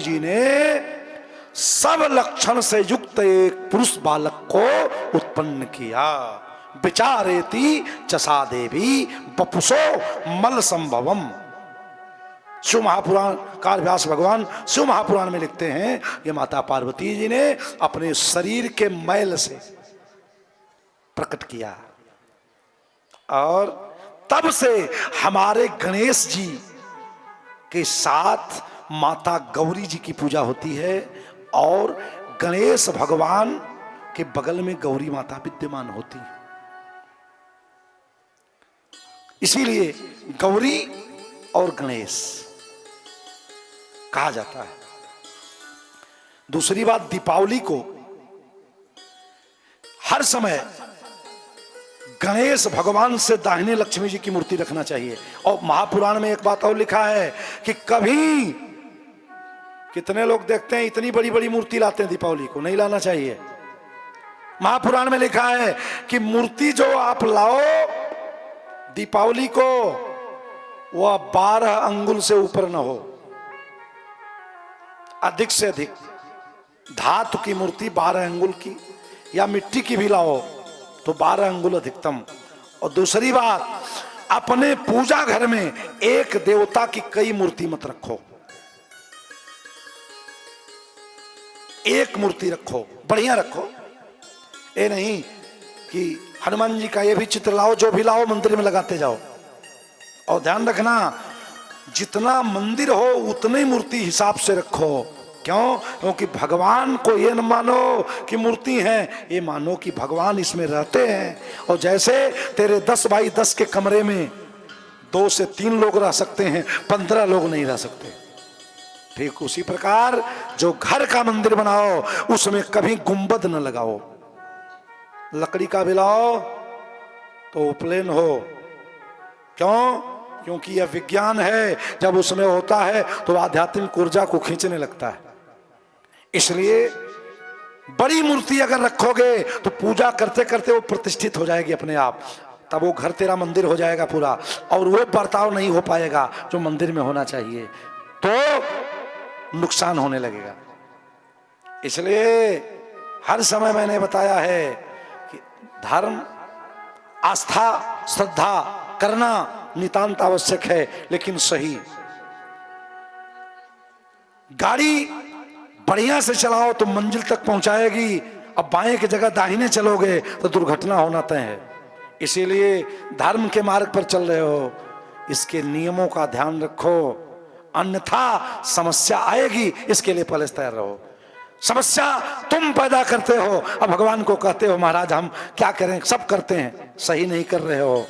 जी ने सब लक्षण से युक्त एक पुरुष बालक को उत्पन्न किया। विचारेति चसा देवी बपुसो मल संभवम। शिव महापुराण कार व्यास भगवान शिव महापुराण में लिखते हैं ये माता पार्वती जी ने अपने शरीर के मैल से प्रकट किया। और तब से हमारे गणेश जी के साथ माता गौरी जी की पूजा होती है और गणेश भगवान के बगल में गौरी माता विद्यमान होती है। इसीलिए गौरी और गणेश कहा जाता है। दूसरी बात, दीपावली को हर समय गणेश भगवान से दाहिने लक्ष्मी जी की मूर्ति रखना चाहिए। और महापुराण में एक बात और लिखा है कि कभी कितने लोग देखते हैं इतनी बड़ी बड़ी मूर्ति लाते हैं दीपावली को, नहीं लाना चाहिए। महापुराण में लिखा है कि मूर्ति जो आप लाओ दीपावली को वह 12 अंगुल से ऊपर न हो, अधिक से अधिक। धातु की मूर्ति 12 अंगुल की या मिट्टी की भी लाओ तो 12 अंगुल अधिकतम। और दूसरी बात, अपने पूजा घर में एक देवता की कई मूर्ति मत रखो, एक मूर्ति रखो, बढ़िया रखो। ये नहीं कि हनुमान जी का ये भी चित्र लाओ, जो भी लाओ मंदिर में लगाते जाओ। और ध्यान रखना, जितना मंदिर हो उतनी मूर्ति हिसाब से रखो। क्यों? क्योंकि भगवान को ये न मानो कि मूर्ति है, ये मानो कि भगवान इसमें रहते हैं। और जैसे तेरे 10 बाई 10 के कमरे में 2 से 3 लोग रह सकते हैं, 15 लोग नहीं रह सकते। ठीक उसी प्रकार जो घर का मंदिर बनाओ उसमें कभी गुंबद न लगाओ, लकड़ी का भी लाओ तो उपलेन हो। क्यों? क्योंकि यह विज्ञान है, जब उसमें होता है तो आध्यात्मिक ऊर्जा को खींचने लगता है। इसलिए बड़ी मूर्ति अगर रखोगे तो पूजा करते करते वो प्रतिष्ठित हो जाएगी अपने आप, तब वो घर तेरा मंदिर हो जाएगा पूरा। और वो बर्ताव नहीं हो पाएगा जो मंदिर में होना चाहिए, तो नुकसान होने लगेगा। इसलिए हर समय मैंने बताया है कि धर्म, आस्था, श्रद्धा करना नितांत आवश्यक है, लेकिन सही। गाड़ी बढ़िया से चलाओ तो मंजिल तक पहुंचाएगी। अब बाएं की जगह दाहिने चलोगे तो दुर्घटना होना तय है। इसीलिए धर्म के मार्ग पर चल रहे हो, इसके नियमों का ध्यान रखो, अन्यथा समस्या आएगी। इसके लिए पहले तैयार रहो। समस्या तुम पैदा करते हो। अब भगवान को कहते हो महाराज हम क्या करें, सब करते हैं, सही नहीं कर रहे हो।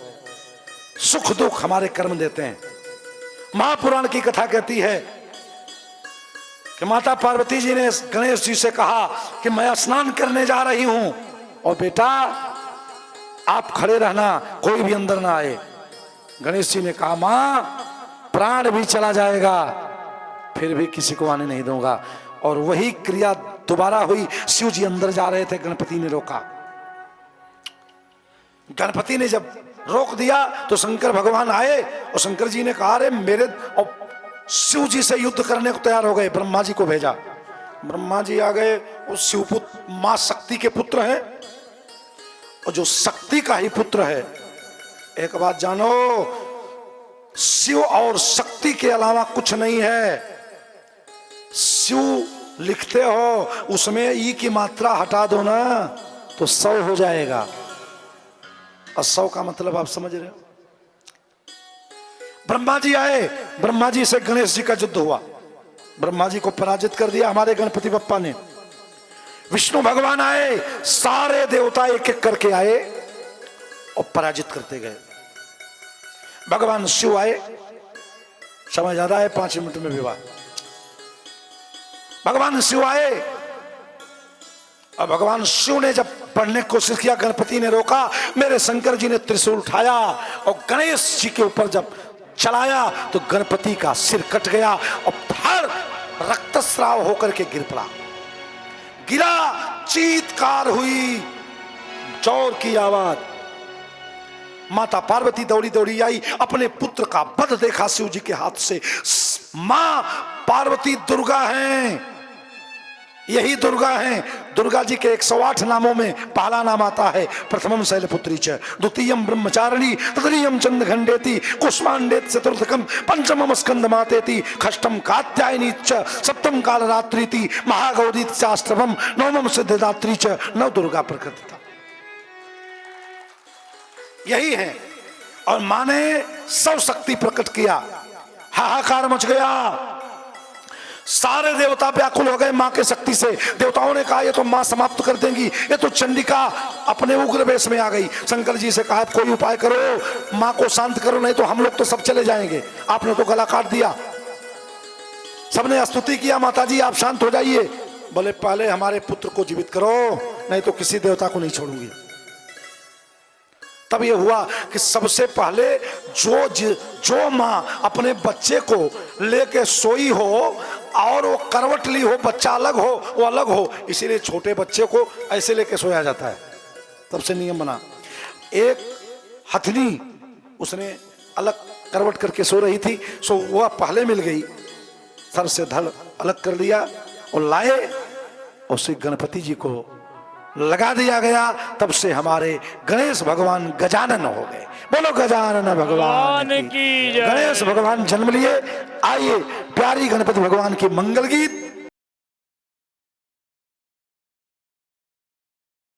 सुख दुख हमारे कर्म देते हैं। महापुराण की कथा कहती है कि माता पार्वती जी ने गणेश जी से कहा कि मैं स्नान करने जा रही हूं और बेटा आप खड़े रहना, कोई भी अंदर ना आए। गणेश जी ने कहा मां प्राण भी चला जाएगा फिर भी किसी को आने नहीं दूंगा। और वही क्रिया दोबारा हुई। शिव जी अंदर जा रहे थे, गणपति ने रोका। गणपति ने जब रोक दिया तो शंकर भगवान आए और शंकर जी ने कहा अरे मेरे, और शिव जी से युद्ध करने को तैयार हो गए। ब्रह्मा जी को भेजा, ब्रह्मा जी आ गए। उस शिवपुत्र मां शक्ति के पुत्र हैं और जो शक्ति का ही पुत्र है। एक बात जानो, शिव और शक्ति के अलावा कुछ नहीं है। शिव लिखते हो उसमें ई की मात्रा हटा दो ना तो 100 हो जाएगा। और 100 का मतलब आप समझ रहे हो। ब्रह्मा जी आए, ब्रह्मा जी से गणेश जी का युद्ध हुआ, ब्रह्मा जी को पराजित कर दिया हमारे गणपति बप्पा ने। विष्णु भगवान आए, सारे देवता एक एक करके आए और पराजित करते गए। भगवान शिव आए, समय ज्यादा है 5 मिनट में विवाह। भगवान शिव आए और भगवान शिव ने जब पढ़ने की कोशिश किया, गणपति ने रोका। मेरे शंकर जी ने त्रिशूल उठाया और गणेश जी के ऊपर जब चलाया तो गणपति का सिर कट गया और धड़ रक्तस्राव होकर के गिर पड़ा। गिरा, चीत्कार हुई, चौर की आवाज। माता पार्वती दौड़ी दौड़ी आई, अपने पुत्र का वध देखा शिव जी के हाथ से। मां पार्वती दुर्गा हैं, यही दुर्गा हैं। दुर्गा जी के 108 नामों में पहला नाम आता है प्रथमम शैलपुत्री च, द्वितीयम ब्रह्मचारिणी, तृतीयम चंद्रखंडेति, कुष्मांडेत चतुर्थकम, पंचमम स्कंदमातेति, षष्ठम कात्यायनी च, सप्तम कालरात्रीति, महागौरी च अष्टमम, नवमम सिद्धिदात्री च, नव दुर्गा प्रकृतिता। यही है। और मां ने सब शक्ति प्रकट किया, हाहाकार मच गया, सारे देवता व्याकुल हो गए मां के शक्ति से। देवताओं ने कहा ये तो मां समाप्त कर देंगी, ये तो चंडिका अपने उग्र वेश में आ गई। शंकर जी से कहा कोई उपाय करो, मां को शांत करो, नहीं तो हम लोग तो सब चले जाएंगे। आपने तो गला काट दिया। सबने स्तुति किया, माता जी आप शांत हो जाइए। बोले पहले हमारे पुत्र को जीवित करो, नहीं तो किसी देवता को नहीं छोड़ूंगी। तब ये हुआ कि सबसे पहले जो मां अपने बच्चे को लेके सोई हो और वो करवट ली हो, बच्चा अलग हो वो अलग हो, इसीलिए छोटे बच्चे को ऐसे लेके सोया जाता है। तब से नियम बना। एक हथनी उसने अलग करवट करके सो रही थी, सो वह पहले मिल गई, सर से धड़ अलग कर लिया और लाए और श्री गणपति जी को लगा दिया गया। तब से हमारे गणेश भगवान गजानन हो गए। बोलो गजानन भगवान की। गणेश भगवान जन्म लिए। आइए प्यारी गणपति भगवान की मंगल गीत